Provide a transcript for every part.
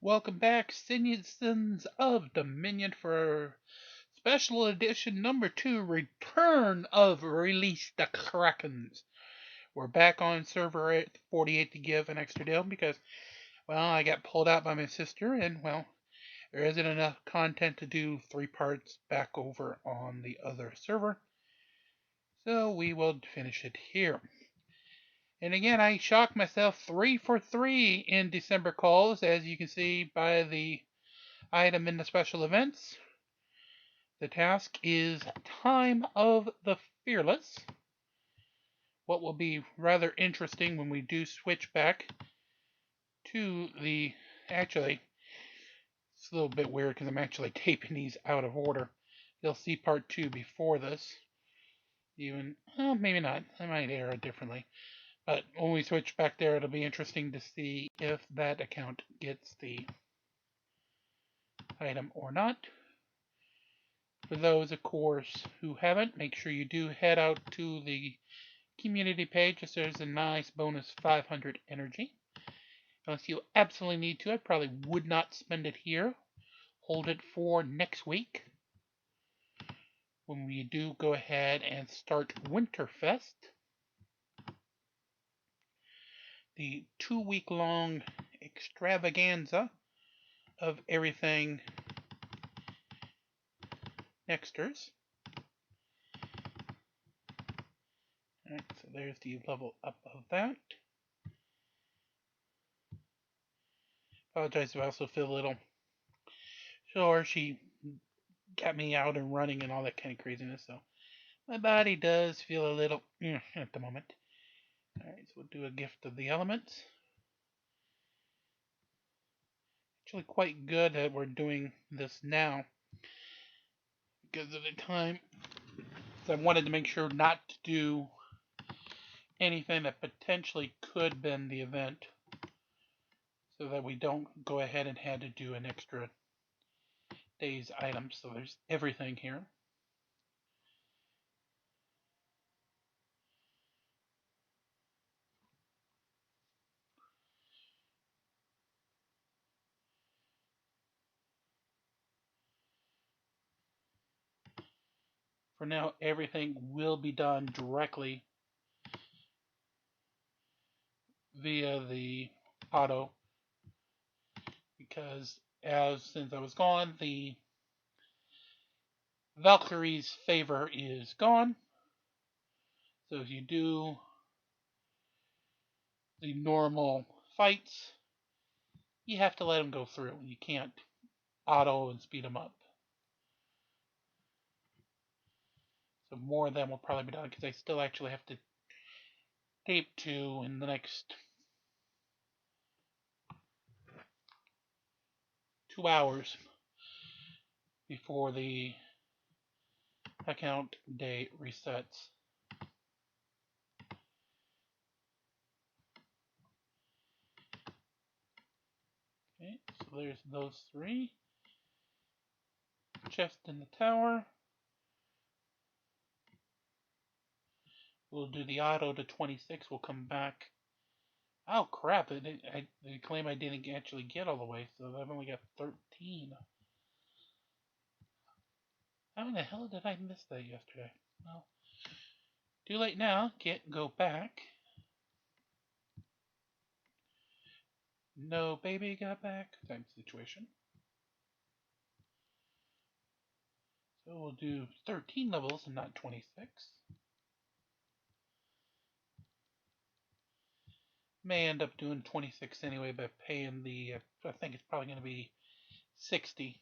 Welcome back, citizens of Dominion, for special edition number 2, Return of Release the Krakens. We're back on server 48 to give an extra deal because, well, I got pulled out by my sister, and, well, there isn't enough content to do 3 parts back over on the other server. So we will finish it here. And again, I shocked myself 3 for 3 in December calls, as you can see by the item in the special events. The task is Time of the Fearless. What will be rather interesting when we do switch back to the... Actually, it's a little bit weird because I'm actually taping these out of order. You'll see part 2 before this. Even, well, maybe not. I might air it differently. But when we switch back there, it'll be interesting to see if that account gets the item or not. For those, of course, who haven't, make sure you do head out to the community page, as there's a nice bonus 500 energy. Unless you absolutely need to, I probably would not spend it here. Hold it for next week, when we do go ahead and start Winterfest, the 2-week long extravaganza of everything Nexters. Alright, so there's the level up of that. Apologize if I also feel a little sore. She got me out and running and all that kind of craziness, so my body does feel a little at the moment. Alright, so we'll do a gift of the elements. Actually quite good that we're doing this now because of the time. So I wanted to make sure not to do anything that potentially could have been the event, so that we don't go ahead and had to do an extra day's item. So there's everything here. For now, everything will be done directly via the auto, because since I was gone, the Valkyrie's favor is gone. So if you do the normal fights, you have to let them go through. You can't auto and speed them up. So more of them will probably be done because I still actually have to tape 2 in the next 2 hours before the account day resets. Okay, so there's those 3. Chest in the tower. We'll do the auto to 26. We'll come back. Oh crap! They claim I didn't actually get all the way, so I've only got 13. How in the hell did I miss that yesterday? Well, too late now. Can't go back. No baby got back type situation. So we'll do 13 levels and not 26. May end up doing 26 anyway by paying the, I think it's probably going to be 60.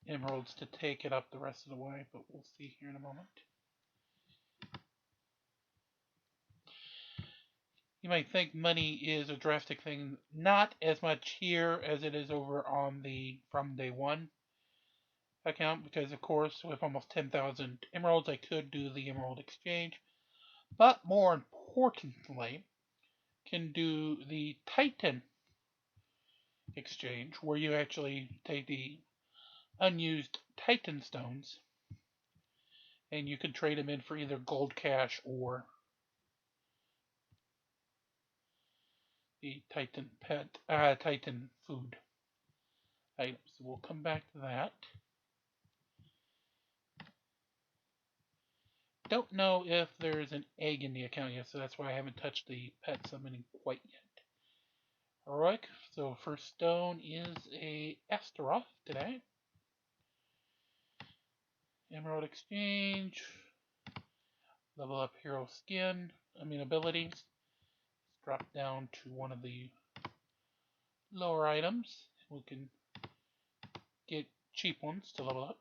Emeralds to take it up the rest of the way, but we'll see here in a moment. You might think money is a drastic thing. Not as much here as it is over on the From Day One account, because of course with almost 10,000 emeralds I could do the emerald exchange. But more importantly, can do the Titan exchange, where you actually take the unused Titan stones and you can trade them in for either gold cash or the Titan Titan food items. We'll come back to that. Don't know if there's an egg in the account yet, so that's why I haven't touched the pet summoning quite yet. Alright, so first stone is a Astaroth today. Emerald Exchange. Level up hero skin. Abilities. Let's drop down to one of the lower items. We can get cheap ones to level up.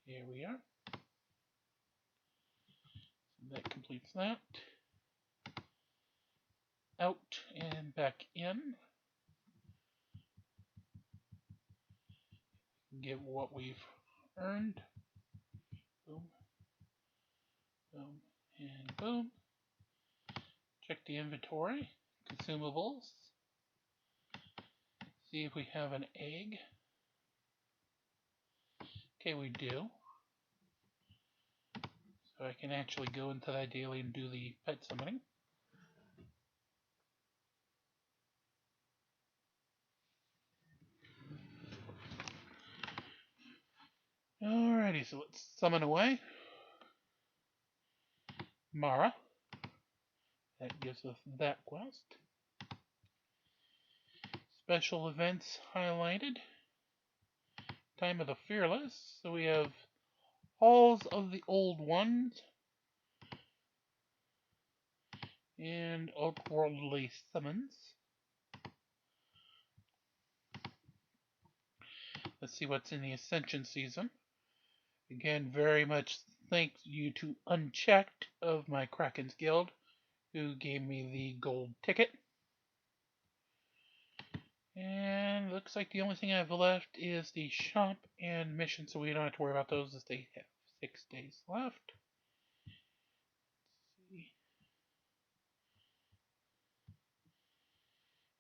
Here we are. So that completes that. Out and back in. Get what we've earned. Boom. Boom. And boom. Check the inventory. Consumables. See if we have an egg. Okay, we do. So I can actually go into that daily and do the pet summoning. Alrighty, so let's summon away Mara. That gives us that quest. Special events highlighted. Time of the Fearless. So we have Halls of the Old Ones and Outworldly Summons. Let's see what's in the Ascension season. Again, very much thank you to Unchecked of my Kraken's Guild, who gave me the gold ticket. And looks like the only thing I have left is the shop and mission, so we don't have to worry about those as they have 6 days left. Let's see.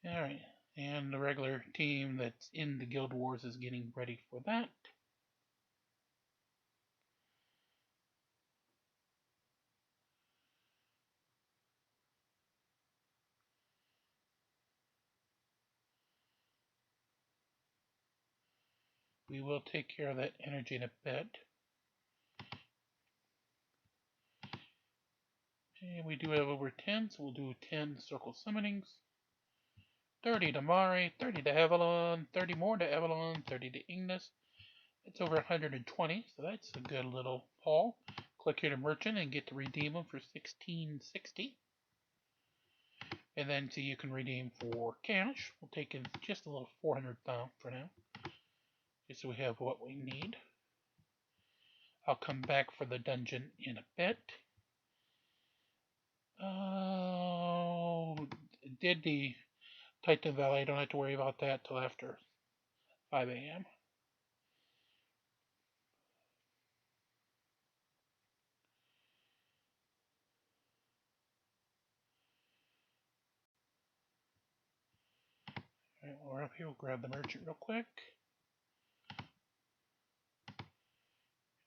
Alright, and the regular team that's in the Guild Wars is getting ready for that. We will take care of that energy in a bit. And we do have over 10, so we'll do 10 circle summonings. 30 to Mari, 30 to Avalon, 30 more to Avalon, 30 to Ignis. It's over 120, so that's a good little haul. Click here to Merchant and get to redeem them for 1660. And then see you can redeem for cash. We'll take in just a little 400 for now. Just so we have what we need. I'll come back for the dungeon in a bit. Did the Titan Valley. I don't have to worry about that till after 5 a.m. Alright, while we're up here, we'll grab the merchant real quick.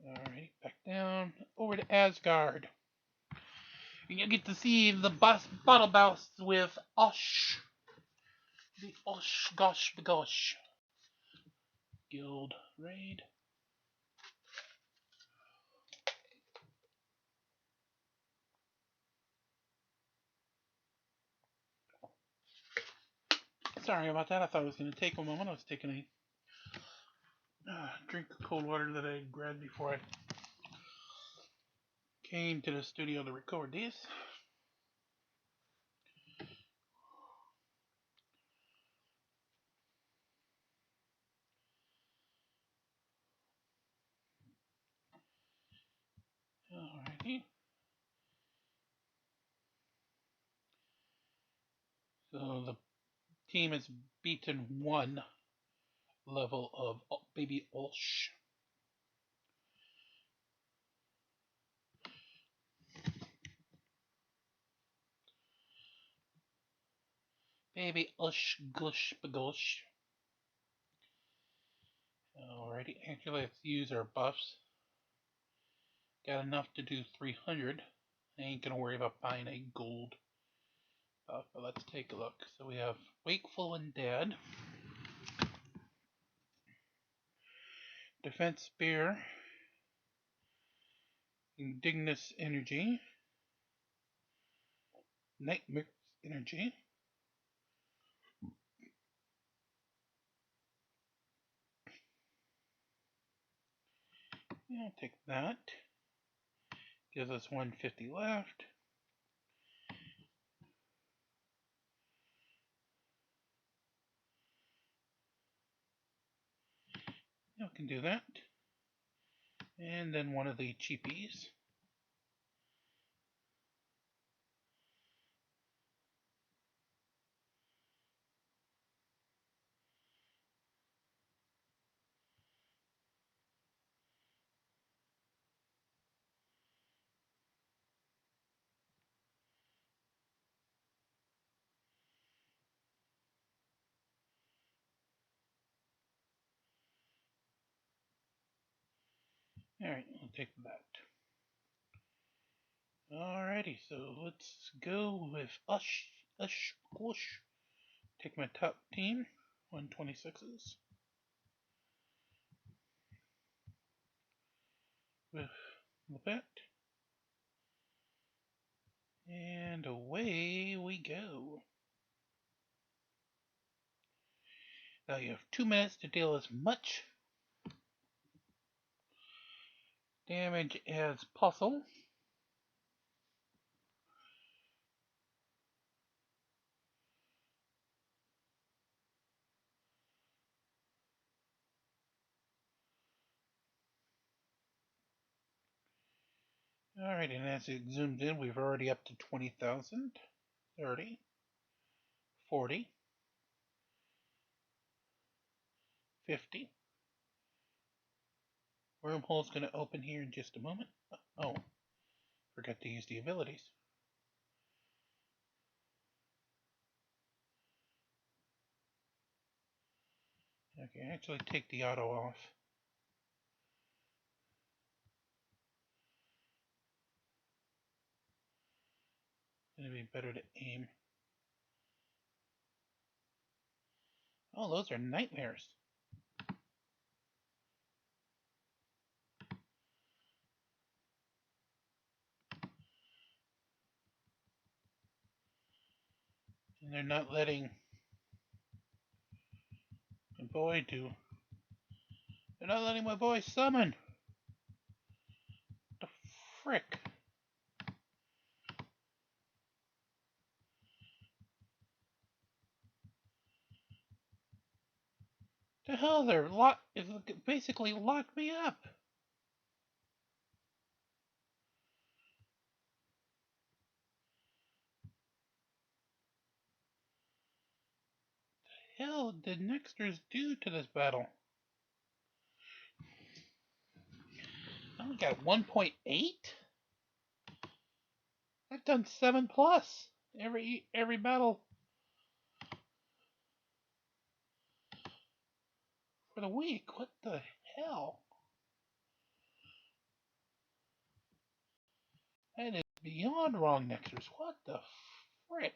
Alright, back down. Over to Asgard. And you get to see the battle boss with Osh. The Osh Gosh Bagosh Guild Raid. Sorry about that. I thought it was going to take a moment. I was taking a drink of cold water that I grabbed before I came to the studio to record these. Alrighty. So the team has beaten one level of Baby Osh. Baby Ush Gush Bagosh. Alrighty, actually let's use our buffs. Got enough to do 300. I ain't gonna worry about buying a gold Let's take a look. So we have Wakeful and Dead, Defense Spear, Indignus Energy, Nightmare's Energy. Yeah, I'll take that. Gives us 150 left. Yeah, we can do that. And then one of the cheapies. Alright, I'll take that. Alrighty, so let's go with Ush, Push. Take my top team, 126s. With the bet. And away we go. Now you have 2 minutes to deal as much damage as possible. Alright, and as it zooms in, we've already up to 20,000, 30, 40, 50. Wormhole's going to open here in just a moment. Oh, forgot to use the abilities. Okay, actually take the auto off. It's going to be better to aim. Oh, those are nightmares. And they're not letting my boy do. They're not letting my boy summon. The frick. The hell, they're basically locked me up. The hell did Nexters do to this battle? I only got 1.8? I've done 7 plus every battle for the week. What the hell? That is beyond wrong, Nexters. What the frick?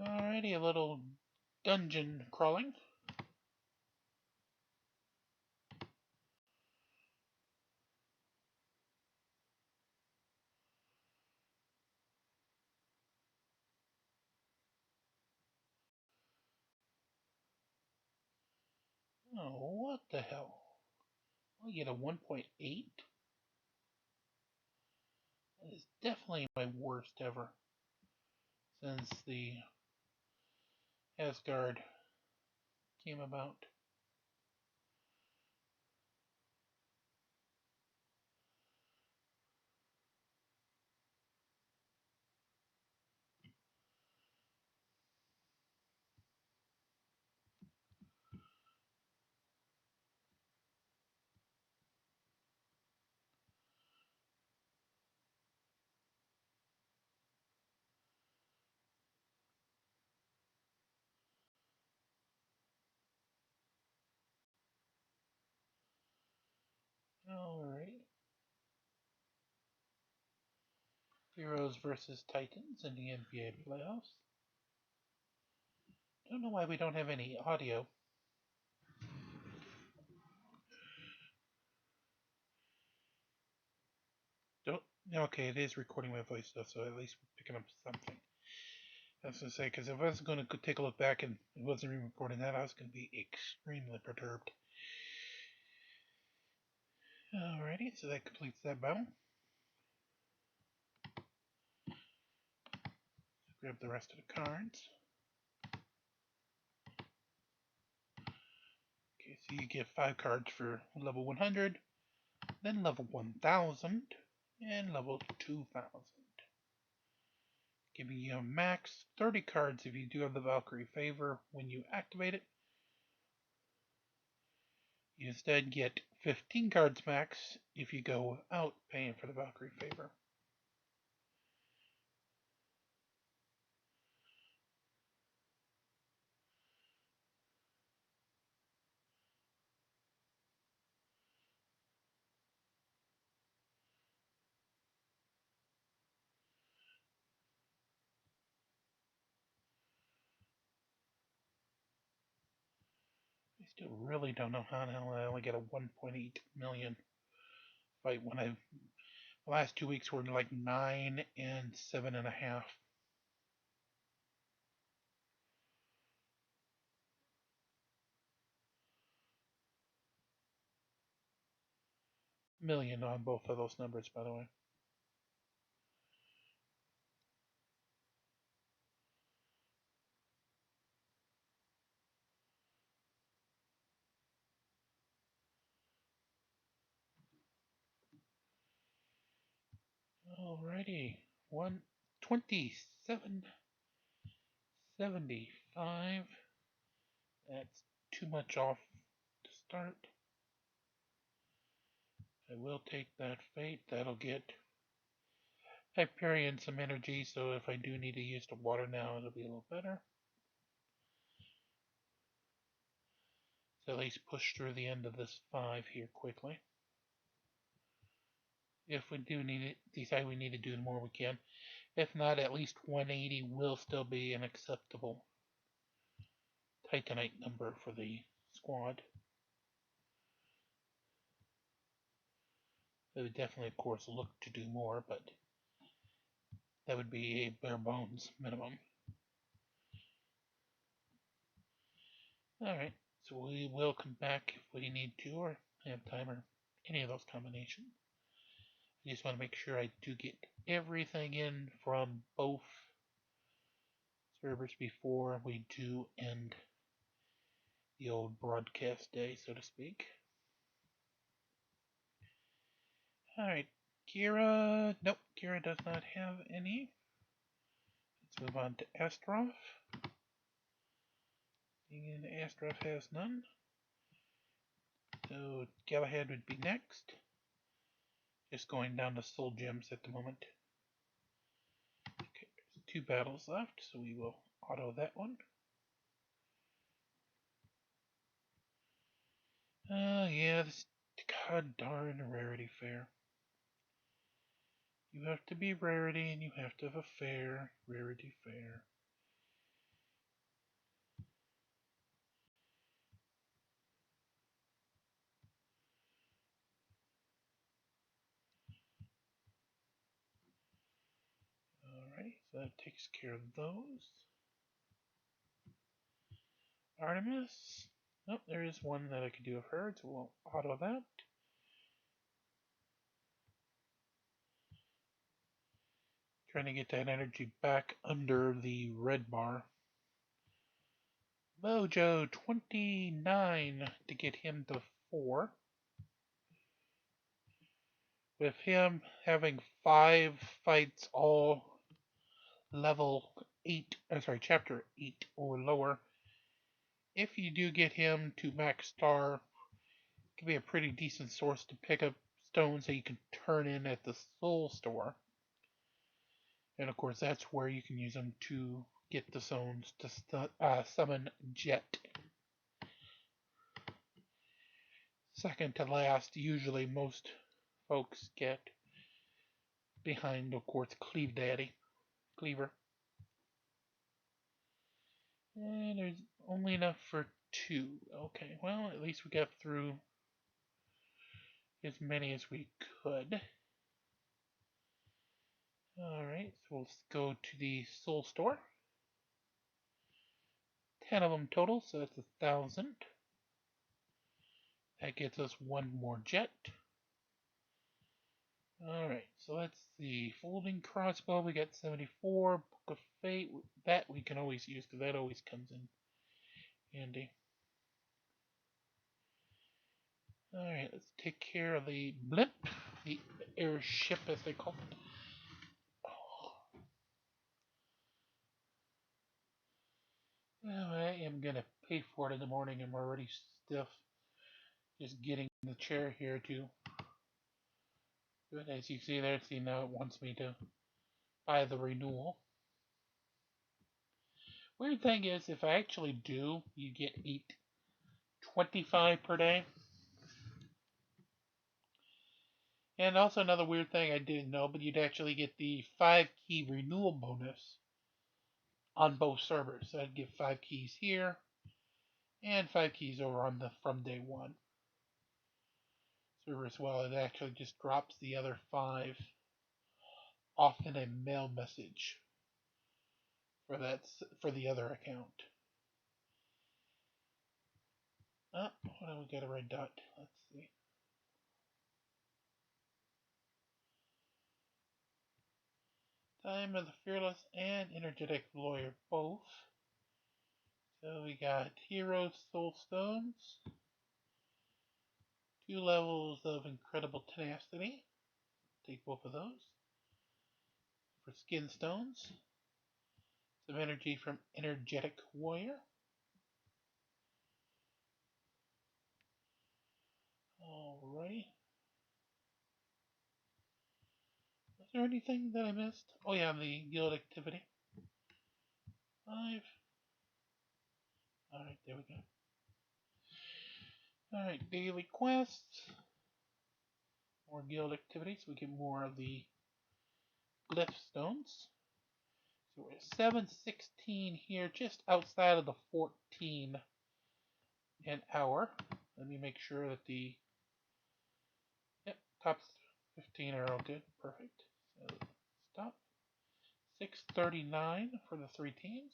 Alrighty, a little dungeon crawling. Oh, what the hell? I get a 1.8? That is definitely my worst ever since the Asgard came about. Heroes versus Titans in the NBA playoffs. Don't know why we don't have any audio. Don't. Okay, it is recording my voice though, so at least we're picking up something. I was gonna say, because if I was gonna take a look back and it wasn't even recording that, I was gonna be extremely perturbed. Alrighty, so that completes that battle. Grab the rest of the cards. Okay, so you get 5 cards for level 100, then level 1000, and level 2000. Giving you a max 30 cards if you do have the Valkyrie favor when you activate it. You instead get 15 cards max if you go without paying for the Valkyrie favor. I still really don't know how the hell I only get a 1.8 million fight when the last 2 weeks were like 9 and 7.5. Million on both of those numbers, by the way. Alrighty, 127.75. That's too much off to start. I will take that fate. That'll get Hyperion some energy, so if I do need to use the water now, it'll be a little better. So at least push through the end of this 5 here quickly. If we do need it, decide we need to do more, we can. If not, at least 180 will still be an acceptable Titanite number for the squad. They would definitely, of course, look to do more, but that would be a bare bones minimum. Alright, so we will come back if we need to or have time or any of those combinations. I just want to make sure I do get everything in from both servers before we do end the old broadcast day, so to speak. Alright, Kira. Nope, Kira does not have any. Let's move on to Astaroth. And Astaroth has none. So Galahad would be next. Just going down to soul gems at the moment. Okay, there's 2 battles left, so we will auto that one. Yeah, this god darn rarity fair. You have to be rarity and you have to have a fair rarity fair. Alright, so that takes care of those. Artemis. Oh, there is one that I could do of her, so we'll auto that. Trying to get that energy back under the red bar. Mojo 29 to get him to 4. With him having 5 fights all level 8, chapter 8 or lower, if you do get him to max star, it can be a pretty decent source to pick up stones that you can turn in at the soul store. And of course, that's where you can use them to get the stones to summon Jet. Second to last, usually most folks get behind, of course, Cleaver. And there's only enough for 2. Okay, well, at least we got through as many as we could. Alright, so we'll go to the Soul Store. 10 of them total, so that's 1,000. That gets us 1 more jet. Alright, so that's the folding crossbow. We got 74. Book of Fate. That we can always use because that always comes in handy. Alright, let's take care of the blimp. The airship, as they call it. Well, I am going to pay for it in the morning. I'm already stiff. Just getting the chair here too. But as you see there, see now it wants me to buy the renewal. Weird thing is, if I actually do, you get 8.25 per day. And also another weird thing I didn't know, but you'd actually get the 5-key renewal bonus on both servers. So I'd get 5 keys here and 5 keys over on the From Day 1 server as well. It actually just drops the other 5 off in a mail message for the other account. Oh, what do we got a red dot? Let's see. Time of the Fearless and Energetic Lawyer both. So we got Hero Soul Stones. 2 levels of Incredible Tenacity. Take both of those. For Skin Stones. Some energy from Energetic Warrior. Alrighty. Was there anything that I missed? Oh yeah, the guild activity. 5. Alright, there we go. Alright, daily quests. More guild activities. We get more of the glyph stones. So we're at 716 here, just outside of the 14 an hour. Let me make sure that the top 15 are all good. Perfect. So stop. 639 for the 3 teams.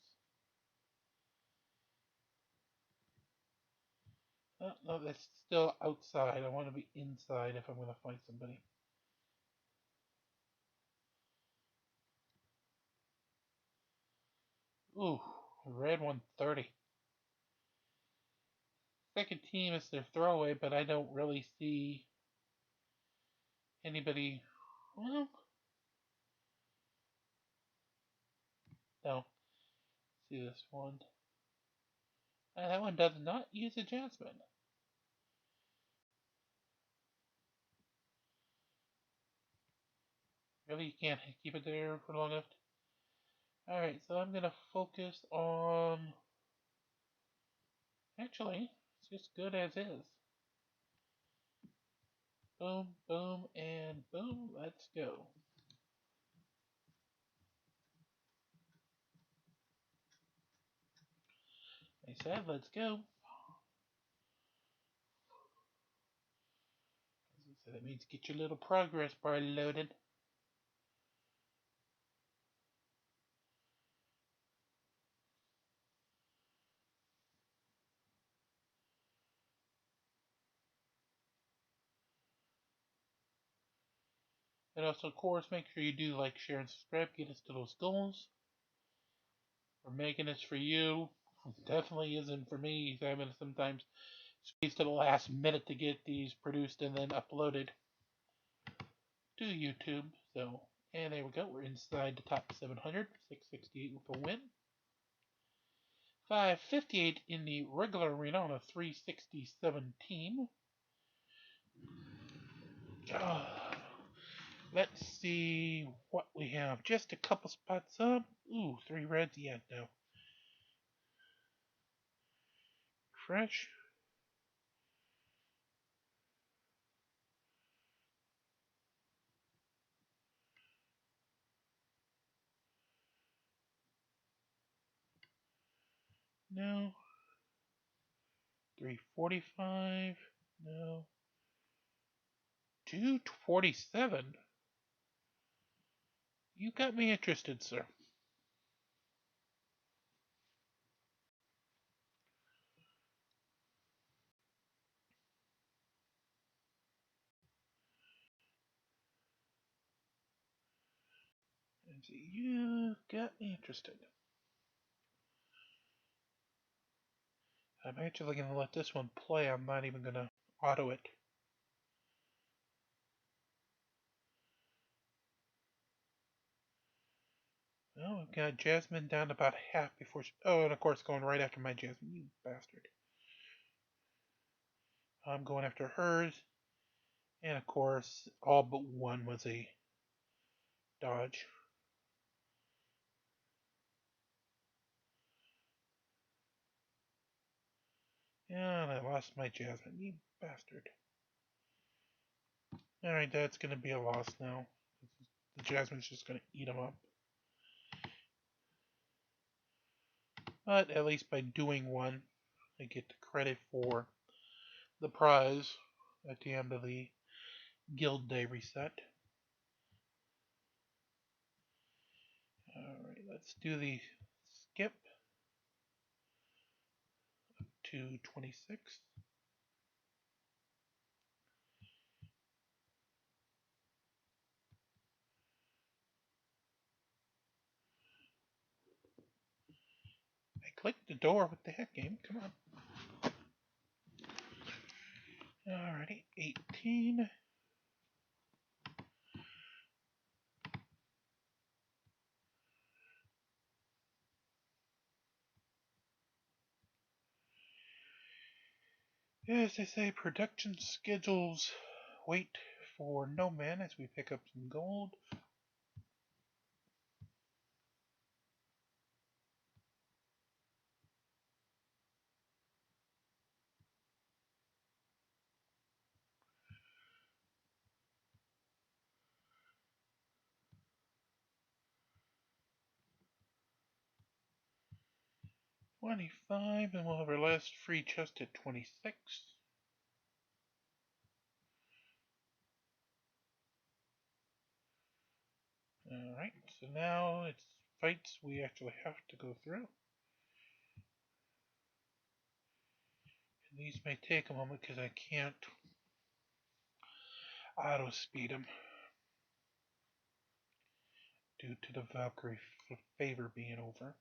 Oh, no, that's still outside. I want to be inside if I'm going to fight somebody. Ooh, red 130. Second team is their throwaway, but I don't really see anybody. Well, no. See this one. That one does not use a Jasmine. Really, you can't keep it there for long enough. Alright, so I'm going to focus on... Actually, it's just good as is. Boom, boom, and boom. Let's go. I said, let's go. So that means get your little progress bar loaded. And also, of course, make sure you do like, share, and subscribe. Get us to those goals. We're making this for you. It definitely isn't for me. I'm going to sometimes squeeze to the last minute to get these produced and then uploaded to YouTube. So, and there we go. We're inside the top 700. 668 with a win. 558 in the regular arena on a 367 team. Let's see what we have. Just a couple spots up. Ooh, 3 reds. Yeah, no. Fresh. No. 345. No. 247. You got me interested, sir. You got me interested. I'm actually going to let this one play. I'm not even going to auto it. Oh, we've got Jasmine down to about half before she... Oh, and of course going right after my Jasmine, you bastard. I'm going after hers. And of course, all but one was a dodge. And I lost my Jasmine, you bastard. Alright, that's going to be a loss now. The Jasmine's just going to eat them up. But at least by doing one, I get the credit for the prize at the end of the guild day reset. Alright, let's do the skip to 26. I clicked the door. What the heck, game? Come on. Alrighty, 18. As they say, production schedules wait for no man as we pick up some gold. $25, and we'll have our last free chest at 26. Alright, so now it's fights we actually have to go through. And these may take a moment because I can't auto speed them due to the Valkyrie favor being over.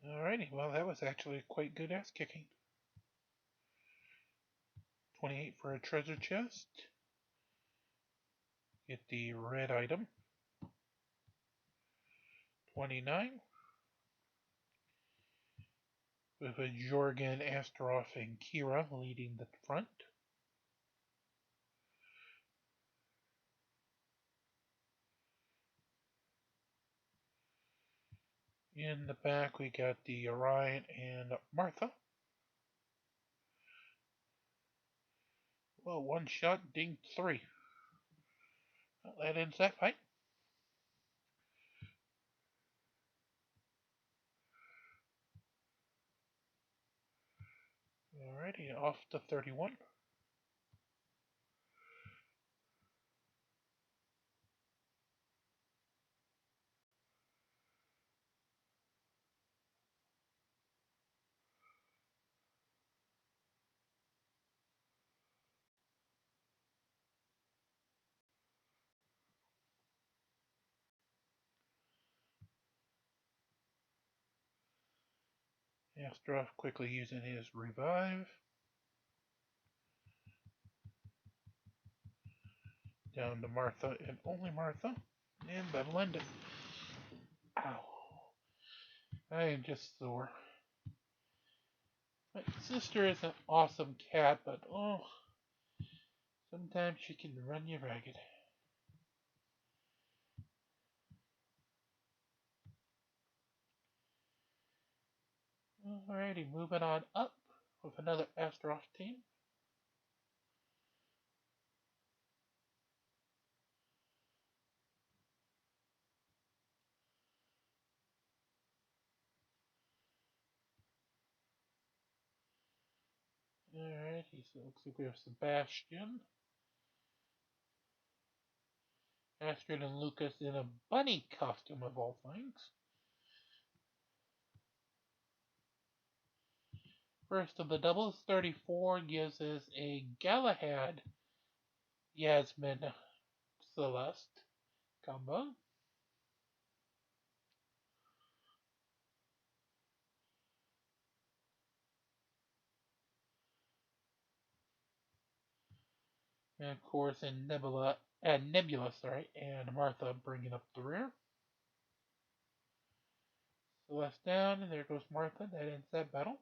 Alrighty, well that was actually quite good ass kicking. 28 for a treasure chest. Get the red item. 29. With a Jorgen, Astaroth, and Kira leading the front. In the back we got the Orion and Martha. Well, one shot, ding 3. Well, that ends that fight. Alrighty, off to 31. Astaroth quickly using his revive. Down to Martha and only Martha. And that'll end it. Ow. I am just sore. My sister is an awesome cat, but oh, sometimes she can run you ragged. Alrighty, moving on up. with another Astaroth team. Alright, looks like we have Sebastian, Astrid, and Lucas in a bunny costume of all things. First of the doubles, 34 gives us a Galahad Yasmin Celeste combo. And of course, Nebula, and Martha bringing up the rear. Celeste down, and there goes Martha. That ends that battle.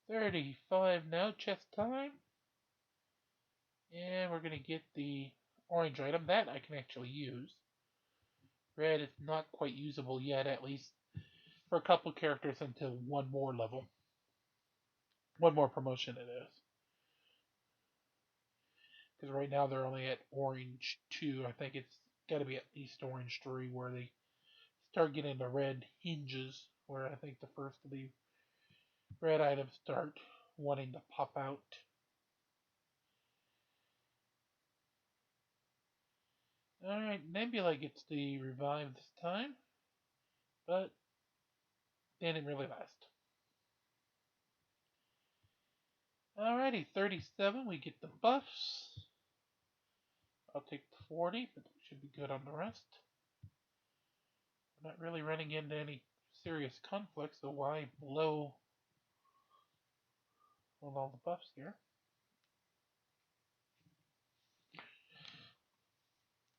35 now, chess time. And we're going to get the orange item. That I can actually use. Red is not quite usable yet, at least for a couple characters until one more level. One more promotion it is. Because right now they're only at orange 2. I think it's got to be at least orange 3 where they start getting the red hinges, where I think the first of the red items start wanting to pop out. Alright, Nebula gets the revive this time, but they didn't really last. Alrighty, 37, we get the buffs. I'll take the 40, but it should be good on the rest. We're not really running into any serious conflicts, so why blow on all the buffs here?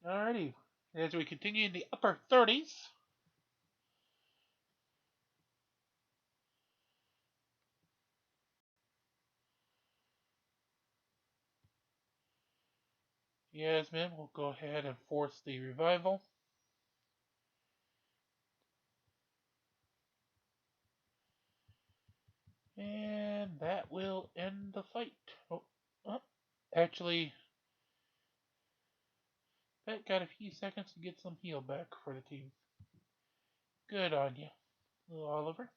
Alrighty, as we continue in the upper 30s, Yasmin will go ahead and force the revival. And that will end the fight. Actually, that got a few seconds to get some heal back for the team. Good on you, little Oliver.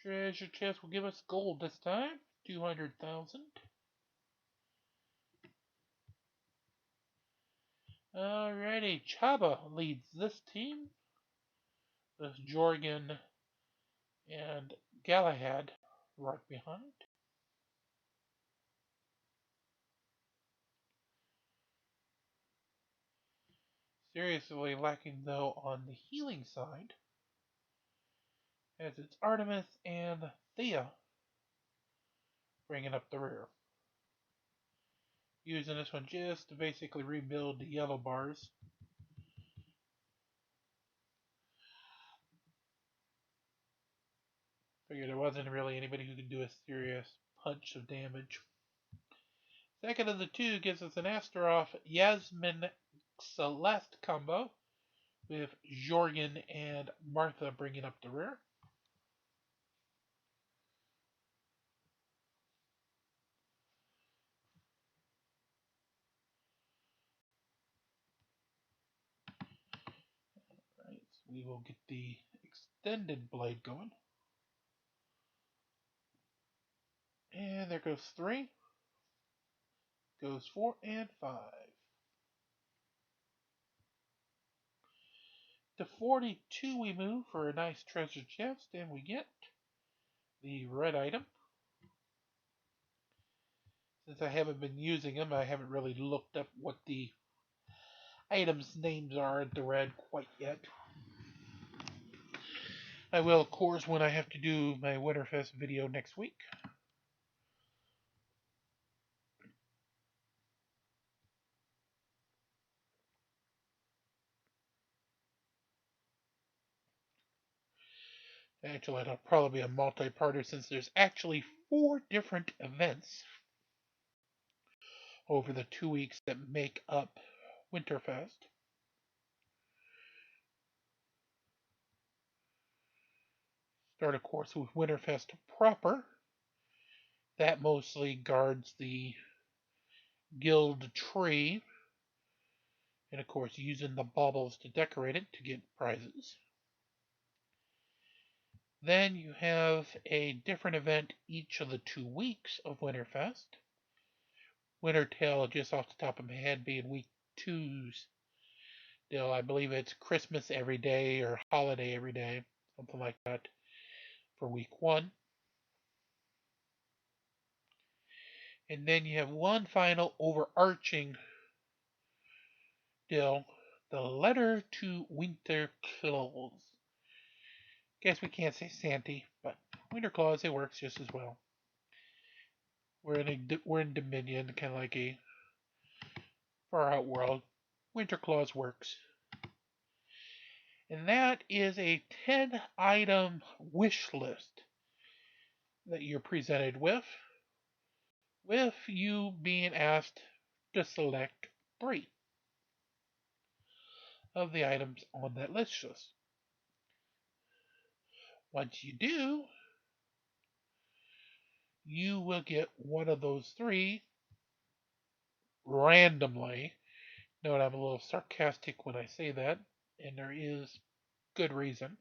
Treasure chest will give us gold this time. 200,000. Alrighty, Chaba leads this team with Jorgen and Galahad right behind. Seriously lacking though on the healing side, as it's Artemis and Thea bringing up the rear. Using this one just to basically rebuild the yellow bars. Figured there wasn't really anybody who could do a serious punch of damage. Second of the two gives us an Astaroth Yasmin Celeste combo with Jorgen and Martha bringing up the rear. Right, so we will get the extended blade going. And there goes 3. Goes 4 and 5. To 42 we move for a nice treasure chest, and we get the red item. Since I haven't been using them, I haven't really looked up what the items' names are at the red quite yet. I will, of course, when I have to do my Winterfest video next week. Actually, it'll probably be a multi-parter since there's actually 4 different events over the 2 weeks that make up Winterfest. Start, of course, with Winterfest proper. That mostly guards the guild tree, and of course, using the baubles to decorate it to get prizes. Then you have a different event each of the 2 weeks of Winterfest. Wintertail, just off the top of my head, being week two's deal. I believe it's Christmas every day or holiday every day, something like that, for week one. And then you have one final overarching deal, the letter to Winter Claus. Guess we can't say Santa, but Winter Claus, it works just as well. We're in Dominion, kind of like a far out world. Winter Claus works. And that is a 10-item wish list that you're presented with you being asked to select 3 of the items on that list list. Once you do, you will get one of those 3 randomly. Note I'm a little sarcastic when I say that, and there is good reason.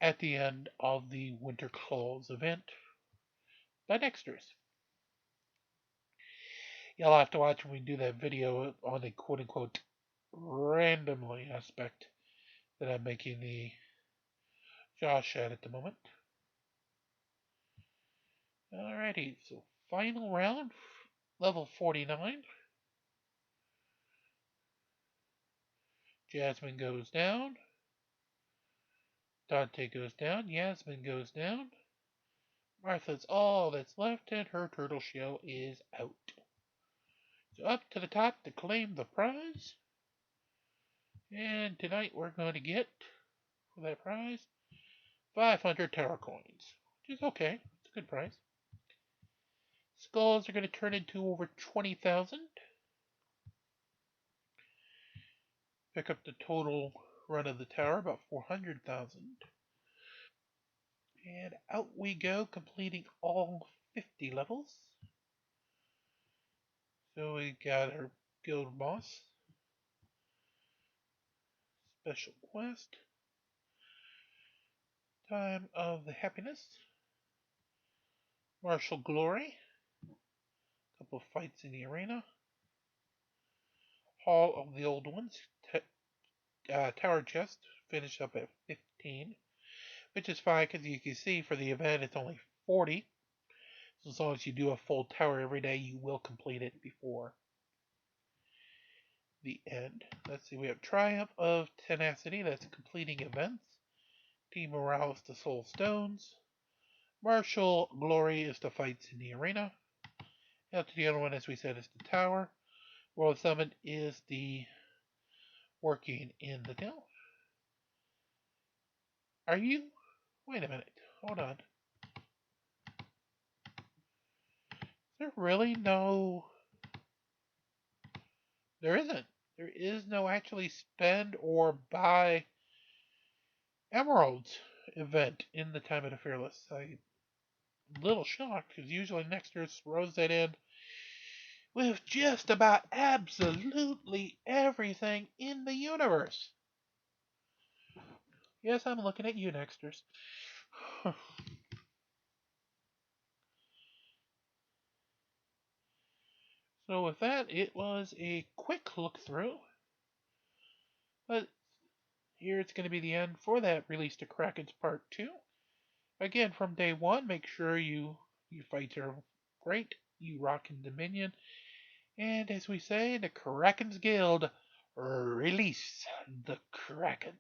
At the end of the Winter Claus event by Dexter's. You'll have to watch when we do that video on the quote unquote randomly aspect that I'm making the Josh at the moment. Alrighty, so final round, level 49. Jasmine goes down. Dante goes down. Yasmin goes down. Martha's all that's left, and her turtle shell is out. So up to the top to claim the prize. And tonight we're going to get, for that prize, 500 tower coins, which is okay. It's a good price. Skulls are going to turn into over 20,000. Pick up the total run of the tower, about 400,000. And out we go, completing all 50 levels. So we got our guild boss, special quest, time of the happiness, martial glory, couple of fights in the arena, hall of the old ones, tower chest, finished up at 15, which is fine because you can see for the event it's only 40. So as long as you do a full tower every day, you will complete it before the end. Let's see, we have Triumph of Tenacity, that's completing events. Team Morale is the Soul Stones. Martial Glory is the fights in the arena. Out to the other one, as we said, is the tower. World Summit is the working in the town. Are you? Wait a minute. Hold on. Is there really no... There isn't. There is no actually spend or buy emeralds event in the Time of the Fearless. I'm a little shocked because usually Nexter throws that in with just about absolutely everything in the universe. Yes, I'm looking at you, Nexters. So with that, it was a quick look through. But here it's going to be the end for that Release to Kraken's Part 2. Again, from day one, make sure your fights are great, you rock in Dominion, and as we say, the Kraken's Guild, release the Kraken.